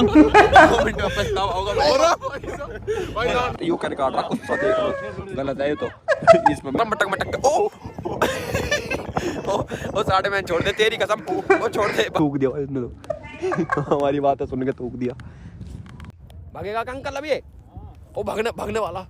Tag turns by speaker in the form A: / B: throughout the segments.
A: 2 minute में पछतावा होगा भाई। यू कर काट रहा कुत्ता, देख लो गलत है ये तो। इसमें मटक मटक ओ साढ़े में छोड़ दे तेरी कसम, वो छोड़ दे। थूक दिया इसने तो हमारी बात सुन के थूक दिया। भागेगा का अंकल अब ये? ओ भागने वाला।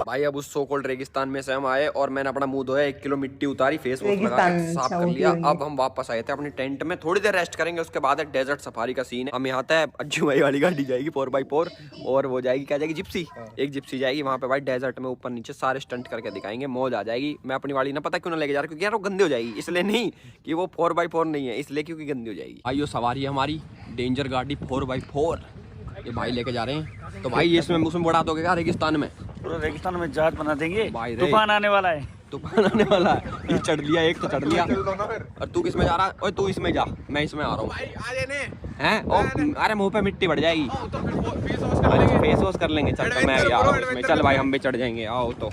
A: भाई अब उस सो कॉल्ड रेगिस्तान में से हम आए और मैंने अपना मुंह धोया, 1 किलो मिट्टी उतारी, फेस वॉश लगा के साफ कर लिया। अब हम वापस आए थे अपने टेंट में, थोड़ी देर रेस्ट करेंगे, उसके बाद डेजर्ट सफारी का सीन है। हम यहाँ है अज्जू भाई वाली गाड़ी जाएगी 4x4 और वो जाएगी क्या जाएगी जिप्सी, एक जिप्सी जाएगी वहाँ पे भाई डेजर्ट में ऊपर नीचे सारे स्टंट करके दिखाएंगे, मौज आ जाएगी। मैं अपनी वाली ना पता क्यों ना लेके जा रहा, क्योंकि यार वो गंदी हो जाएगी, इसलिए नहीं कि वो 4x4 नहीं है, इसलिए क्योंकि गंदी हो जाएगी। आइयो सवारी है हमारी डेंजर गाड़ी 4x4, ये भाई लेके जा रहे हैं। तो भाई इसमें उसमें बढ़ा दोगे क्या रेगिस्तान में?
B: पूरा रेगिस्तान में जहाज बना देंगे,
A: तूफान
B: आने वाला है,
A: तूफान आने वाला है। ये चढ़ लिया, एक तो चढ़ लिया। और तू किसमें जा रहा है? ओए तू इसमें जा, मैं इसमें आ रहा हूँ। अरे मुंह पे मिट्टी बढ़ जाएगी, फेस वॉश कर लेंगे। चल मैं आ रहा हूँ इसमें, चल भाई हम भी चढ़ जाएंगे। आओ तो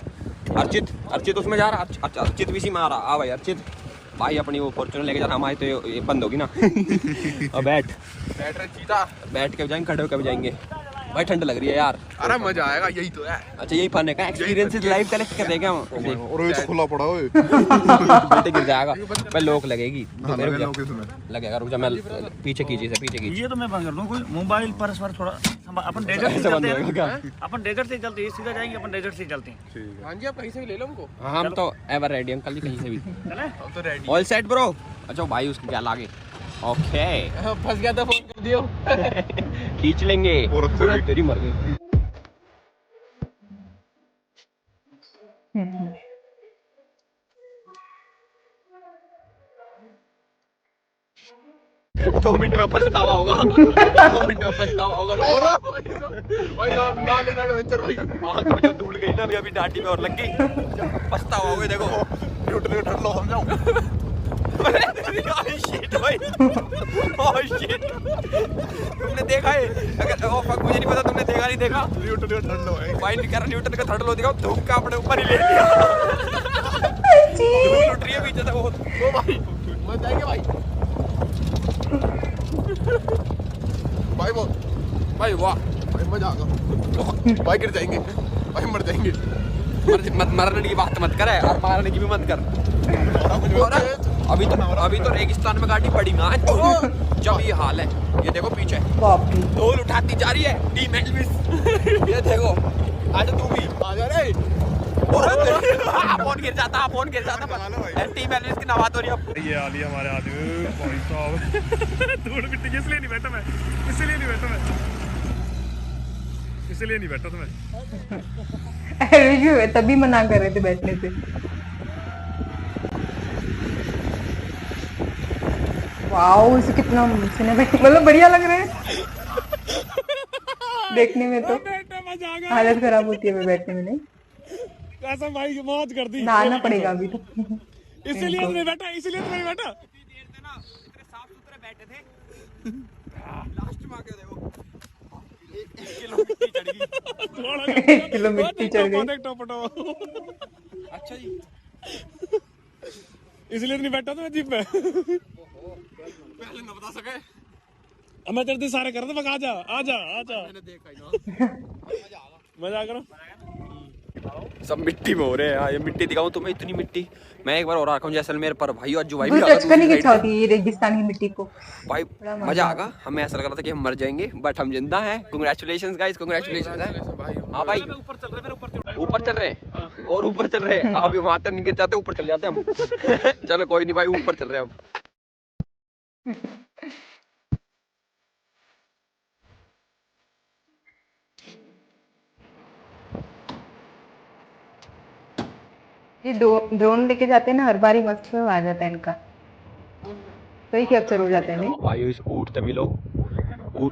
A: अर्चित उसमें जा रहा, अर्चित भी इसी में आ रहा। आ भाई अर्चित भाई अपनी वो फॉर्च्यूनर लेके जा रहा, हमारी तो ये बंद होगी ना। और बैठ के जाएंगे, खड़े होकर भी जाएंगे। भाई ठंड लग रही है यार।
C: अरे मजा आएगा, यही तो है।
A: अच्छा यही फन है का, एक्सपीरियंसेस लाइव कलेक्ट कर देंगे हम।
C: और ये तो खुला पड़ा है,
A: बेटे गिर जाएगा भाई, लोक लगेगी लगेगा। रुक जा मैं पीछे कीजिए से पीछे कीजिए।
B: ये तो मैं बंद कर दूं, कोई मोबाइल पर्स पर थोड़ा अपन डेजर्ट से चलते हैं, अपन डेजर्ट से चलते हैं, सीधा जाएंगे अपन डेजर्ट से चलते हैं।
C: हां जी आप कहीं से भी ले लो हमको।
A: हम तो एवर रेडी अंकल जी, कहीं से भी
B: चले
C: हम तो रेडी।
A: All set bro. अच्छा भाई उसको क्या लागे? ओके
C: फंस गया था, फोन कर दियो।
A: खींच लेंगे। तेरी मर गई। दो मिनट में पछतावा होगा, 2 मिनट में पछतावा होगा।
C: भाई ना लेना एडवेंचर भाई।
A: आंख जो धूल गई ना अभी डांटी में और लग गई, पछतावा होगा। देखो
C: न्यूट्रल ठंड लो हम जाओ।
A: शिट भाई, ओह शिट। तुमने देखा है? अगर ओ फक मुझे नहीं पता, तुमने देखा नहीं देखा?
C: न्यूट्रल ठंड लो है
A: भाई कह रहा न्यूटन का थर्ड लो दिखाओ, धूप का अपने ऊपर ही ले लिया। धूल उठ रही है पीछे से बहुत।
C: ओ भाई मत जाएंगे भाई। भाई वाह भाई मजा आ गया। भाई गिर जाएंगे भाई, मर जाएंगे।
A: मरने की बात मत कर और मारने की भी मत कर। अभी तो रेगिस्तान में गाड़ी पड़ी ना जब ये हाल है। ये देखो पीछे धूल उठाती जा रही है टीम एल्विस। ये देखो आज तू भी आ जा रे। फोन गिर जाता टीम एल्विस की नवाज हो रही है।
B: ये आली हमारे आदमी भाई साहब। धूल मिट्टी के इसलिए नहीं बैठा मैं, इसलिए नहीं बैठा मैं।
D: तभी मना कर रहे थे बैठने से। वाओ इसे कितना सिनेमैटिक, मतलब बढ़िया लग रहा है देखने में। तो हालत खराब होती है बैठने में। नहीं
B: कसम भाई मौज कर दी,
D: नहाना पड़ेगा अभी तो।
B: इसीलिए तो नहीं बैठा।
A: इतने साफ सुथरे बैठे थे, लास्ट में आके देखो 1 किलो मिट्टी चढ़ गई।
D: 1 किलो मिट्टी चढ़ गई।
A: अच्छा जी
B: इसलिए नहीं बैठा तो मैं जीप में।
C: पहले ना बता सके।
B: अब मैं तेरे सारे कर दे, आजा
C: मैंने देखा ही ना।
B: मजा करो।
A: सब मिट्टी में हो रहे हैं। ये मिट्टी दिखाऊं तुम्हें, इतनी मिट्टी। मैं एक बार और रखा हूँ जैसलमेर पर भाई, अज्जू भाई भी
D: टच करने की इच्छा होती है ये रेगिस्तानी मिट्टी को।
A: भाई मजा आएगा। हमें ऐसा लग रहा था कि हम मर जाएंगे, बट हम जिंदा हैं। कांग्रेचुलेशंस गाइस, कांग्रेचुलेशंस है। हाँ भाई ऊपर चल रहे हैं और ऊपर चल रहे हैं। अभी वहां तक नहीं गिर जाते, ऊपर चल जाते हम। चलो कोई नहीं भाई, ऊपर चल रहे हैं हम।
D: ये ड्रोन लेके जाते हैं ना, हर बार ही मस्त आ जाता है इनका, तो ही कैप्चर हो जाते हैं।
A: भाई इस ऊँट तभी लोग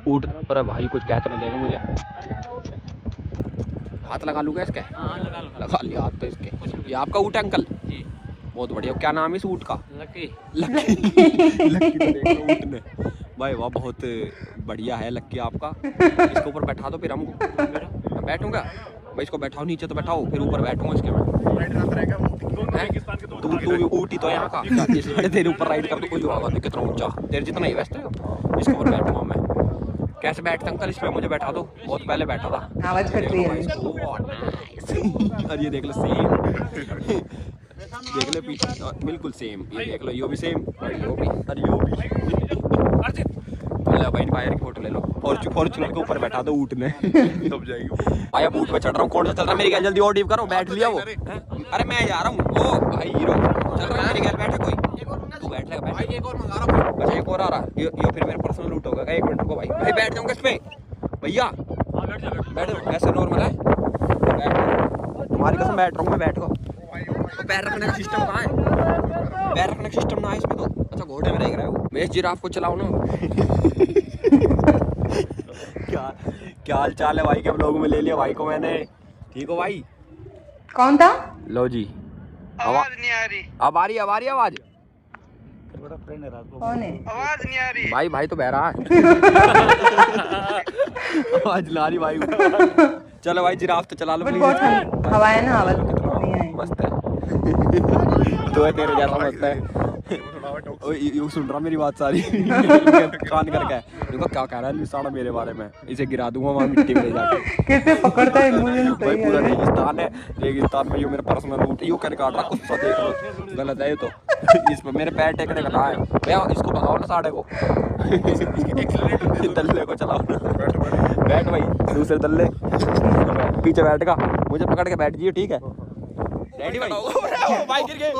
A: ऊँट पर भाई कुछ कहते नहीं देगा मुझे। हाथ लगा लूँगा इसके? लगा लिया हाथ तो इसके। ये आपका ऊँट है अंकल जी? बहुत बढ़िया। क्या नाम है इस ऊँट का? लक्की ऊँट ने भाई वाह, बहुत बढ़िया है लक्की आपका। इसके ऊपर बैठा दो फिर हमको। मैं बैठूंगा। भाई इसको बैठाओ नीचे तो बैठाओ, फिर ऊपर बैठूंगा इसके मैं। तू ऊटी तो यहाँ का तेरे ऊपर राइड कर, तो कोई होगा नहीं कितना ऊंचा, तेरे जितना ही वैसे इसके ऊपर बैठूंगा मैं। कैसे बैठते अंकल इस पे, मुझे बैठा दो, बहुत पहले बैठा था।
D: आवाज कट रही है।
A: और ये देख लो सेम, देख लो पीछे बिल्कुल सेम, ये देख लो यो भी सेम, यो भी, अरे यो भी। भाई फायर की फोटो ले लो, फॉर्च्यूनर के ऊपर बैठा दो ऊँट ने,
C: दब जाएगी।
A: आया ऊँट पे चढ़ रहा हूँ, कौन सा चल रहा है मेरी गैल, जल्दी और डीप करो, बैठ लिया वो। अरे मैं जा रहा हूँ, ओ भाई हीरो चल रहा है मेरी गैल, बैठा कोई, तू बैठ ले भाई, एक और मंगा रहा हूँ। अच्छा एक और आ रहा, ये फिर मेरे पर्सनल लूट होगा, 1 मिनट रुको भाई, भाई बैठ जाऊंगा इस पे भैया, बैठ ऐसे नॉर्मल है, तुम्हारी कसम बैठ रहा हूँ मैं, बैठ को तो पैर रखने का सिस्टम कहाँ है, पैर रखने का सिस्टम ना है इसमें तो। अच्छा घोड़े में रह रहा है वो, मैं इस जिराफ को चलाऊँ ना। क्या हाल चाल है भाई के ब्लॉग में ले लिया भाई को मैंने, ठीक हो भाई?
D: कौन था?
A: लो जी आवाज नहीं आ रही, अब आ रही आवाज,
D: कौन है?
C: आवाज नहीं आ रही
A: भाई तो बह रहा है। आवाज ला रही भाई। चलो भाई जिराफ तो चला लो
D: बट
A: प्लीज।
D: बहुत हवा है ना, आवाज नहीं आएगी।
A: मस्त है। तो है तेरे जैसा मस्त है। यू सुन रहा मेरी बात सारी कान करके, देखो क्या कह रहा है सारा मेरे बारे में, इसे गिरा दूंगा वहाँ मिट्टी में ले जाके।
D: कैसे पकड़ता है मुझे तो
A: भाई पूरा
D: ये।
A: रेगिस्तान है, रेगिस्तान में ये मेरा पर्सनल रूट, यू कर काट रहा कुछ देख लो, गलत है ये तो। इस पर मेरे पैर टेकने का ना है भैया, इसको भगाओ ना साढ़े को, दल्ले को चलाओ ना, बैठ भाई दूसरे दल्ले पीछे बैठ का, मुझे पकड़ के बैठ जाइए ठीक है, रेडी भाई? भाई गिर गए,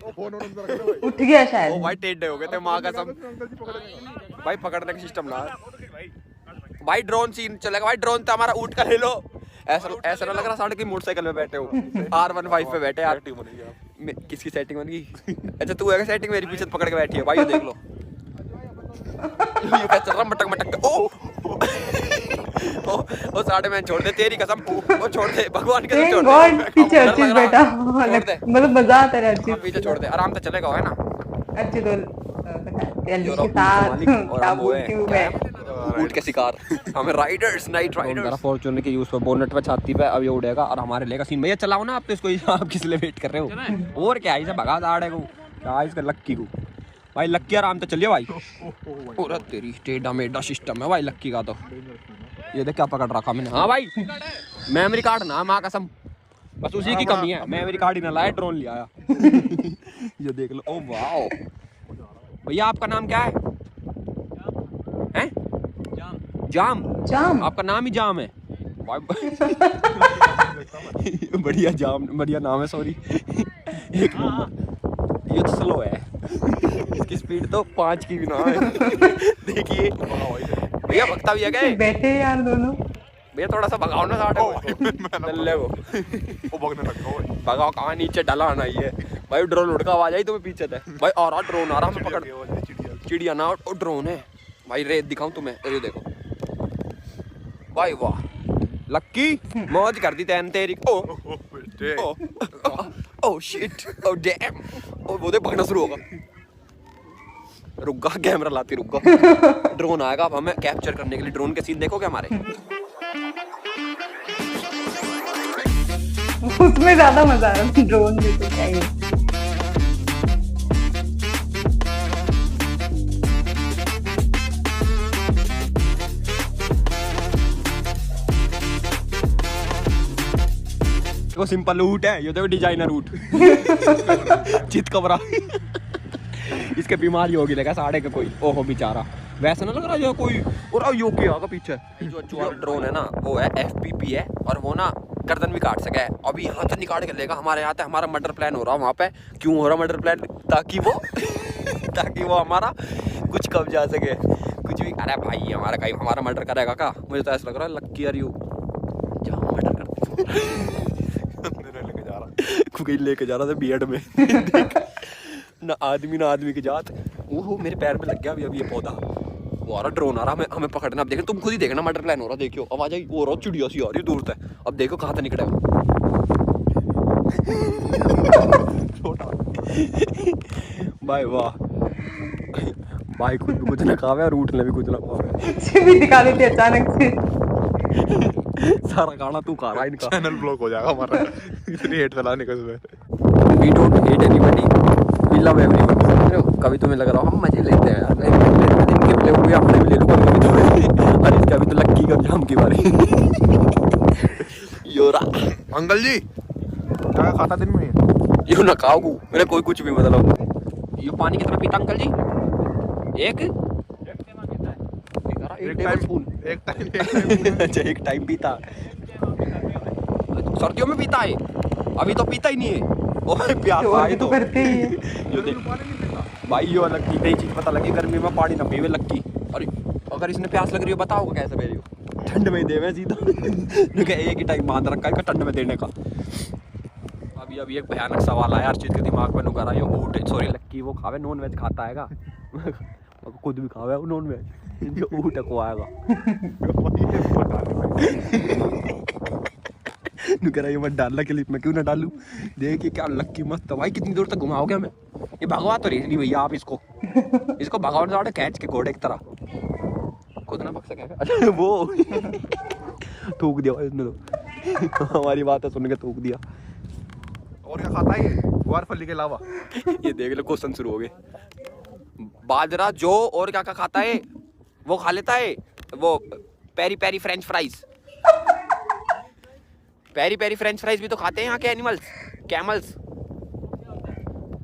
D: उठ गया शायद।
A: ओ भाई टेढ़े हो गए थे माँ कसम, भाई पकड़ने का सिस्टम ना, भाई ड्रोन सीन चलेगा भाई, ड्रोन तो हमारा ऊँट का ले लो, ऐसा ना लग रहा साढ़े की मोटरसाइकिल में बैठे हो, R15 पे बैठे यार। किसकी सेटिंग बन गई? अच्छा तू है सेटिंग, मेरी पीछे पकड़ के बैठी है भाई, ये देख लो ये चल रहा मटक मटक, ओ साढ़े में छोड़ दे तेरी कसम, ओ छोड़ दे भगवान के छोड़ दे,
D: पीछे अच्छी बैठा, मतलब मजा आता है अच्छी,
A: पीछे छोड़ दे, आराम से चलेगा है ना,
D: अच्छी तो के साथ
A: ऊँट के शिकार, हमें राइडर्स, नाइट राइडर्स। फॉर्च्यूनर के यूज पर बोनट पे छाती पे अब ये उड़ेगा और हमारे लेगा सीन। भैया चलाओ ना आप तो इसको, आप किस लिए वेट कर रहे हो? और क्या इसे भगा दाड़े को, क्या इसका लक्की को, भाई लक्की आराम से चलिए भाई, पूरा तेरी टेढ़ा मेढ़ा सिस्टम है भाई लक्की का तो। ये देख क्या पकड़ रखा मैंने, हाँ भाई मेमोरी कार्ड ना, माँ कसम बस उसी की कमी है, मेमोरी कार्ड ही ना लाया, ड्रोन ले आया। ये देख लो, ओ वाओ भैया आपका नाम क्या है? हैं? जाम। आपका नाम ही जाम है बढ़िया जाम, बढ़िया नाम है, सॉरी एक नंबर। ये तो स्लो है, इसकी स्पीड तो 5 की भी ना है। देखिए भैया भगता भी है क्या?
D: बैठे यार दोनों,
A: भैया थोड़ा सा भगाओ ना साढ़े को, भगाओ कहाँ, नीचे डला आना ही है भाई, ड्रोन उड़ का आवाज आई तुम्हें पीछे से भाई, और ड्रोन आ रहा हमें पकड़, चिड़िया ना ड्रोन है भाई, रेत दिखाऊं तुम्हें, ये देखो भाई वाह लक्की मौज कर दी तैन तेरी। ओ शिट, ओ डैम, ओ वो दे भगना शुरू होगा, रुक गा कैमरा लाती, रुक गा ड्रोन आएगा अब हमें कैप्चर करने के लिए। ड्रोन के सीन देखोगे हमारे,
D: उसमें ज्यादा मजा आ रहा है ड्रोन में तो क्या ही।
A: वो सिंपल रूट है, ये देखो डिजाइनर रूट चित कबरा इसके बीमारी होगी लगा साढ़े का कोई, ओहो बेचारा वैसा ना लग रहा है कोई, और यो क्या होगा पीछे। जो ड्रोन है ना वो है FPV है, और वो ना गर्दन भी काट सके, अभी यहाँ से निकाल के लेगा हमारे यहाँ से। हमारा मर्डर प्लान हो रहा है वहाँ पे, क्यों हो रहा मर्डर प्लान? ताकि वो हमारा कुछ कब जा सके, कुछ भी। अरे भाई हमारा मर्डर करेगा क्या? मुझे तो ऐसा लग रहा है लक्की यार, यू जहाँ मर्डर कर लेके जा रहा था बीएड में ना आदमी की जात, ओहो मेरे पैर में लग गया अभी ये पौधा, वो आ रहा ड्रोन आ रहा, हमें पकड़ना। अब देखो तुम खुद ही देखना मर्डर प्लान हो रहा, देखियो आवाज आई, वो रहा चिड़िया सी आ रही दूर से, अब देखो कहाँ से निकला भाई वाह भाई, खुद भी कुछ ना खावे और उठने भी कुछ ना खावे,
D: भी दिखा देते अचानक से।
A: सारा खाना तू खा रहा है इनका।
C: चैनल ब्लॉक हो जाएगा हमारा इतनी हेट फैलाने का इसमें।
A: We don't hate anybody, we love everyone। कभी तुम्हें लग रहा हो हम मजे लेते हैं यार, इनके प्ले हुए हमने भी ले लो कभी तो। अरे इसका भी तो लक्की का जाम की बारी। योरा
C: अंकल जी क्या खाता दिन में?
A: यो ना खाओ मेरे कोई कुछ भी मतलब। ये पानी कितना पीता अंकल जी? एक टेबलस्पून
C: एक टाइम
A: अच्छा एक टाइम पीता। सर्दियों में पीता है, अभी तो पीता ही नहीं है। ओए प्यास आए
D: तो करते ही है।
A: यो देख भाई, यो अलग की नई चीज पता लगी, गर्मी में पानी ना पीवे लक्की। अरे अगर इसने प्यास लग रही हो बताओ कैसे मेरी ठंड में देवे सीधा। एक ही टाइम बांध रखा है ठंड में देने का। अभी एक भयानक सवाल आया हर चीज के दिमाग में नुकर आयो। ऊट सॉरी लक्की वो खावे नॉन वेज खाता है खुद भी खावे वो नॉन वेज, जो ऊट को आएगा। नुकर आयो मत डालना क्लिप में, क्यों ना डालूं? देखिए क्या लक्की मस्त भाई, कितनी दूर तक घुमाओगे हमें? ये भगवा तो रही नहीं भैया आप इसको भगवान साढ़े कैच के घोड़े की तरह खुद ना पक सकेगा। अच्छा वो थूक दिया इसने तो हमारी बात सुन के थूक दिया।
C: और क्या खाता है ये ग्वारफली के अलावा?
A: ये देख लो क्वेश्चन शुरू हो गए। बाजरा जो और क्या क्या खाता है? वो खा लेता है वो peri peri French fries. Peri peri French fries भी तो खाते हैं यहाँ के एनिमल्स, कैमल्स।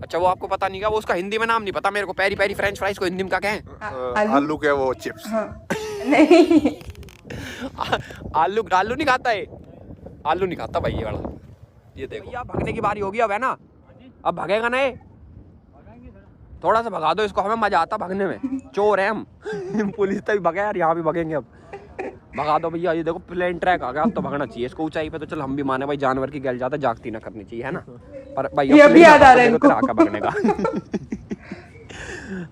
A: अच्छा वो आपको पता नहीं क्या, वो उसका हिंदी में नाम नहीं पता मेरे को। पेरी पेरी फ्रेंच फ्राइज को हिंदी में क्या कहें?
C: आलू के वो चिप्स।
D: नहीं
A: आलू नहीं खाता है, आलू नहीं खाता भाई ये वाला। ये देखो भैया भागने की बारी होगी अब, है ना? अब भागेगा ना ये, थोड़ा सा भगा दो इसको, हमें मजा आता भागने में। चोर है हम पुलिस तक भगे यार, यहाँ भी भगेंगे अब। भगा दो भैया। ये देखो प्लेन ट्रैक आ गया, अब तो भगना चाहिए इसको ऊंचाई पे। तो चल हम भी माने भाई जानवर की गैल ज्यादा जागती ना करनी चाहिए, है ना? पर भाई
D: ये अभी याद आ रहा है इनको
A: भगने का।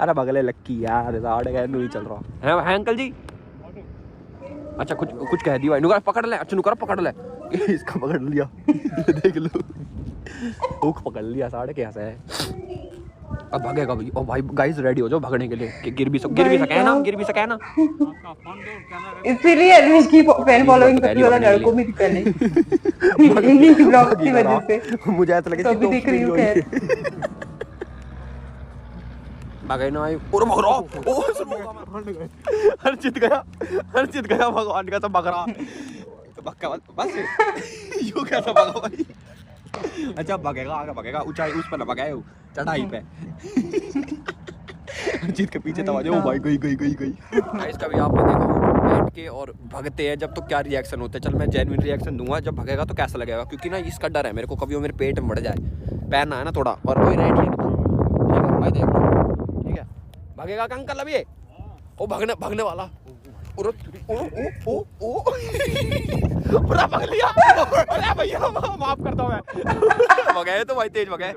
A: अरे भगले लक्की यार, साढ़े गए नहीं चल रहा है अंकल जी। अच्छा कुछ कह दिया भाई, नुकरा पकड़ ले। अच्छा नुकरा पकड़ ले, इसका पकड़ लिया। देख लो ऊख पकड़ लिया, साढ़े कैसा है। अब भागेगा भाई। ओ भाई गाइस रेडी हो जाओ भागने के लिए। गिर भी सके है ना?
D: इसीलिए इसकी फैन फॉलोइंग सबसे ज्यादा लड़कों में दिखता नहीं। इन्हीं की ब्लॉग की वजह से
A: मुझे ऐसा लगे
D: तो भी दिख रही हूं। खैर
A: भागे ना और भाग रहा। ओ हर्षित गया भगवान का सब भाग रहा। बस यूं कैसा भागा भाई? अच्छा भागेगा, आगे भागेगा, ऊंचाई उस पर ना भागे, चढ़ाई पे। जीत के पीछे तवाजे। ओ भाई गई। गाइस कभी आपने देखा बैठ के और भागते हैं जब तो क्या रिएक्शन होते हैं? चल मैं जेन्युइन रिएक्शन दूंगा जब भागेगा तो कैसा लगेगा, क्योंकि ना इसका डर है मेरे को कभी वो मेरे पेट में बढ़ जाए। पहनना है ना थोड़ा, और कोई रेडी है ना? ठीक है भाई देख लो, ठीक है भागेगा का अंकल अभी? ओ भागने वाला। पूरा भाग लिया। अरे भैया माफ करता हूं मैं। भगाए तो भाई तेज भगाए।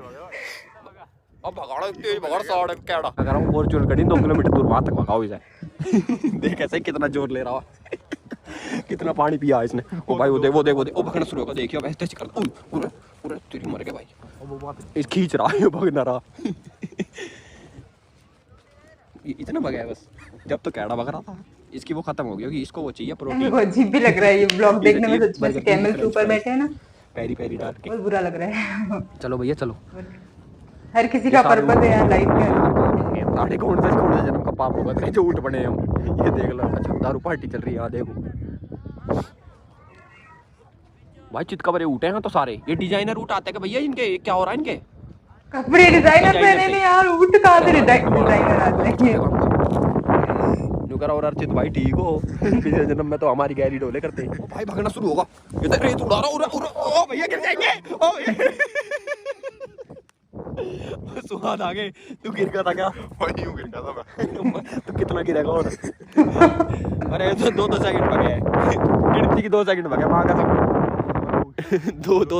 A: अब भगाड़ा तेज भगाड़ साड़ कैड़ा अगर हम फॉर्च्यूनर गाड़ी 2 किलोमीटर दूर वहां तक भगाओ इसे। देख ऐसे कितना जोर ले रहा है, कितना पानी पिया इसने। ओ भाई वो देख ओ भगना शुरू होगा। देखियो ऐसे कर पूरा तेरी मर गया भाई। इस खींच रहा है भग ना रहा। इतना भगाया बस, जब तो कैड़ा भग रहा था। इसकी वो खत्म हो गई होगी, इसको वो चाहिए प्रोटीन।
D: बहुत अजीब भी लग रहा है ये ब्लॉग देखने में सच में। कैमल के ऊपर बैठे हैं ना,
A: पेरी डाल के
D: बहुत बुरा लग रहा है।
A: चलो भैया चलो,
D: हर किसी का पर्पस है यार लाइफ में।
A: साढ़े कौन से जन्म का पाप होगा तेरे जो ऊँट बने हम। ये देख लो। अच्छा दारू पार्टी चल रही है यहाँ देखो भाई। चितकबरे ऊँट हैं तो सारे। ये डिजाइनर ऊँट आते हैं भैया इनके? क्या हो रहा है इनके
D: कपड़े? डिजाइनर पहने नहीं यार, ऊँट कहाँ से डिजाइनर आते हैं?
A: और अर्चित भाई ठीक हो? पिछले जन्म में तो हमारी गैरी डोले करते। ओ भाई भागना शुरू होगा। ये तो रेत उड़ा रहा। ओ भैया गिर जाएंगे। ओ भैया सुहान आगे। तू गिर गया था क्या?
C: वही यूं गिर गया था मैं।
A: तो कितना गिरेगा और? अरे तो 2 सेकंड बगे, गिनती की 2 सेकंड बगे वहां का सब।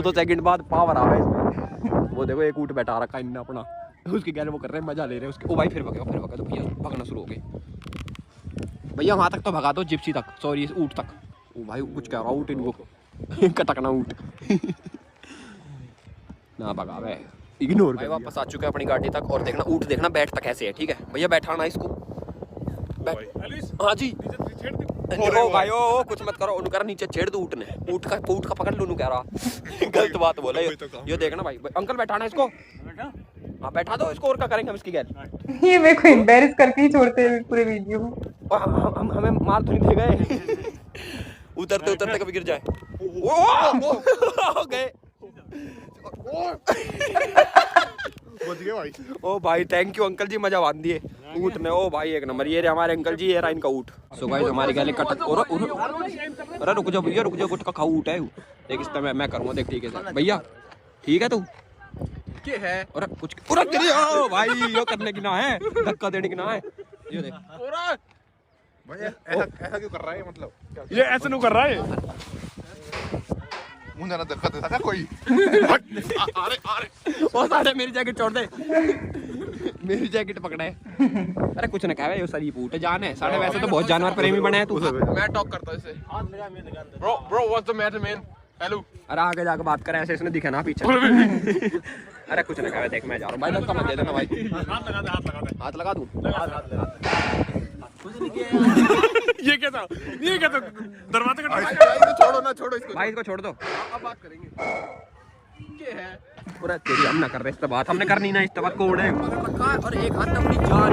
A: 2 सेकंड बाद पावर आ गया इसमें। वो देखो एक ऊँट बैठा रखा इनने अपना, उसकी गैर वो कर रहे हैं, मजा ले रहे हैं उसके। ओ भाई फिर भगा तो भैया भागना शुरू हो गए। भैया वहां तक तो भगा दो, जिप्सी तक, सॉरी ऊँट तक। ओ भाई कुछ कह रहा ऊँट इनको। कटकना ऊँट ना भगा भाई, इग्नोर। भाई वापस आ चुके हैं अपनी गाड़ी तक, और देखना ऊँट देखना बैठता कैसे है। ठीक है भैया बैठाना इसको। हाँ जी ओ भाई ओ कुछ मत करो, उनका नीचे छेड़ दो ऊँट ने, ऊँट का पकड़ लूनू कह रहा। गलत बात बोला ये देखना भाई, अंकल बैठाना इसको, हाँ बैठा दो इसको, और क्या करेंगे हम इसकी गैल।
D: ये मेरे को एम्बैरेस करके ही छोड़ते हैं पूरे वीडियो में।
A: हम हमें मार तो नहीं दे गए। उतरते उतरते कभी गिर जाए। ओ गए।
C: बच गए भाई।
A: ओ भाई थैंक यू अंकल जी, मजा बांध दिए ऊँट ने। ओ भाई एक नंबर, ये रहे हमारे अंकल जी, ये रहा इनका ऊँट। सो गाइस हमारे गले कट, अरे रुक जाओ भैया रुक जाओ, ऊँट का खाऊ ऊँट है। देख इस तरह मैं करूँगा, देख ठीक है भैया, ठीक है तू
C: क्या है?
A: और कुछ पूरा ओ भाई यो करने की ना है, धक्का देने की ना है। ये देख
C: भाई ऐसा क्यों कर रहा है, मतलब क्या?
B: ये ऐसे नहीं कर रहा है।
C: मुझे ना धक्का देता क्या कोई? अरे अरे
A: ओ साले मेरी जैकेट छोड़ दे, मेरी जैकेट पकड़ा है। अरे कुछ ना कहे, ये सारी पूट जान है साले, वैसे तो बहुत जानवर प्रेमी बना है तू।
C: मैं टॉक करता हूं इससे। Bro what's the matter man? Hello.
A: अरे आगे जाकर बात करें, ऐसे इसने दिखा ना पीछे। अरे कुछ ना कहे, देख मैं जा रहा हूँ भाई, धक्का मत दे देना भाई। हाथ लगा दूं?
B: ये क्या था दरवाजे का
C: छोड़ो ना, छोड़ो इसको
A: भाई इसको छोड़ दो,
C: अब बात करेंगे। क्या है?
A: पूरा तेरी हम ना कर रहे इस बात, हमने करनी ना इस बात को उड़े और एक हाथ में अपनी जान।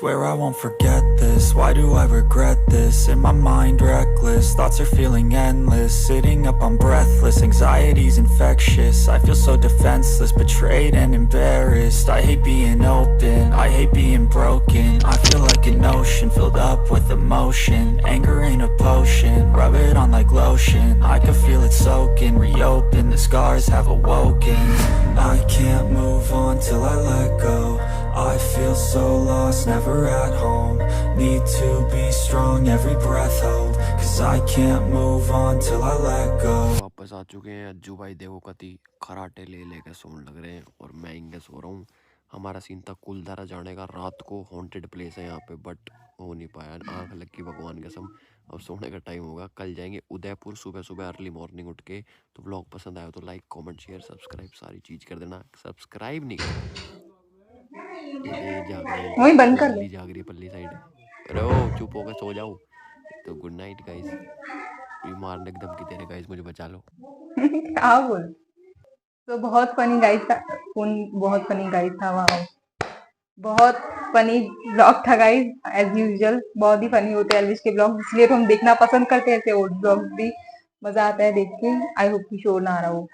E: Swear I won't forget this, why do I regret this? In my mind reckless, thoughts are feeling endless. Sitting up I'm breathless, anxiety's infectious. I feel so defenseless, betrayed and embarrassed. I hate being open, I hate being broken. I feel like an ocean, filled up with emotion. Anger ain't a potion, rub it on like lotion. I can feel it soaking, reopen, the scars have awoken. I can't move on till I let go. I feel so lost, never at home. Need to be strong, every breath hold. Cause I can't move on till I let go.
A: वापस आ चुके हैं अज्जू भाई, देखो कति खराटे ले लेके सोने लग रहे हैं और मैं इंगे सो रहा हूँ। हमारा सीन था कुलधारा जाने का, रात को हॉन्टेड प्लेस है यहाँ पे, बट हो नहीं पाया, आंख लग की भगवान कसम। अब सोने का टाइम होगा, कल जाएंगे उदयपुर सुबह सुबह अर्ली मॉर्निंग उठ के। तो व्लॉग पसंद आया तो लाइक कमेंट शेयर सब्सक्राइब सारी चीज़ कर देना। सब्सक्राइब नहीं
D: वही बंद कर लो।
A: जाग रही पल्ली साइड। अरे ओ चुप होकर सो जाओ। तो गुड नाइट गाइस, ये मारने एकदम की तेरे गाइस, मुझे बचा लो।
D: क्या बोल। तो बहुत फनी गाइस था, बहुत फनी गाइस था वहाँ, बहुत फनी ब्लॉग था गाइस। एज यूजुअल बहुत ही फनी होते हैं एल्विश के ब्लॉग, इसलिए तो हम देखना पसंद करते हैं। ऐसे ओल्ड ब्लॉग भी मजा आता है देख के। आई होप कि शोर ना आ रहा हो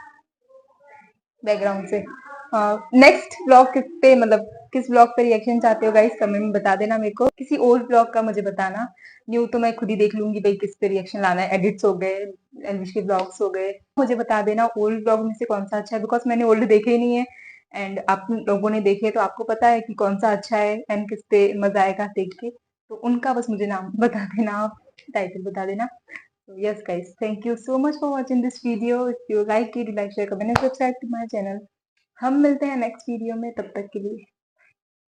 D: बैकग्राउंड से। नेक्स्ट ब्लॉग किस पे, मतलब किस ब्लॉग पे रिएक्शन चाहते हो गाइस, कमेंट में बता देना मेरे को। किसी ओल्ड ब्लॉग का मुझे बताना, न्यू तो मैं खुद ही देख लूंगी भाई किस पे रिएक्शन लाना है। एडिट्स हो गए, एल्विश के ब्लॉग्स हो गए, मुझे बता देना ओल्ड ब्लॉग में से कौन सा अच्छा है, बिकॉज मैंने ओल्ड देखे ही नहीं है एंड आप लोगों ने देखे तो आपको पता है कि कौन सा अच्छा है एंड किस पे मजा आएगा देख के। तो उनका बस मुझे नाम बता देना, आप टाइटल बता देना। So yes guys, thank you so much for watching this video. If you like it, like, share, comment and subscribe to my channel. हम मिलते हैं नेक्स्ट वीडियो में, तब तक के लिए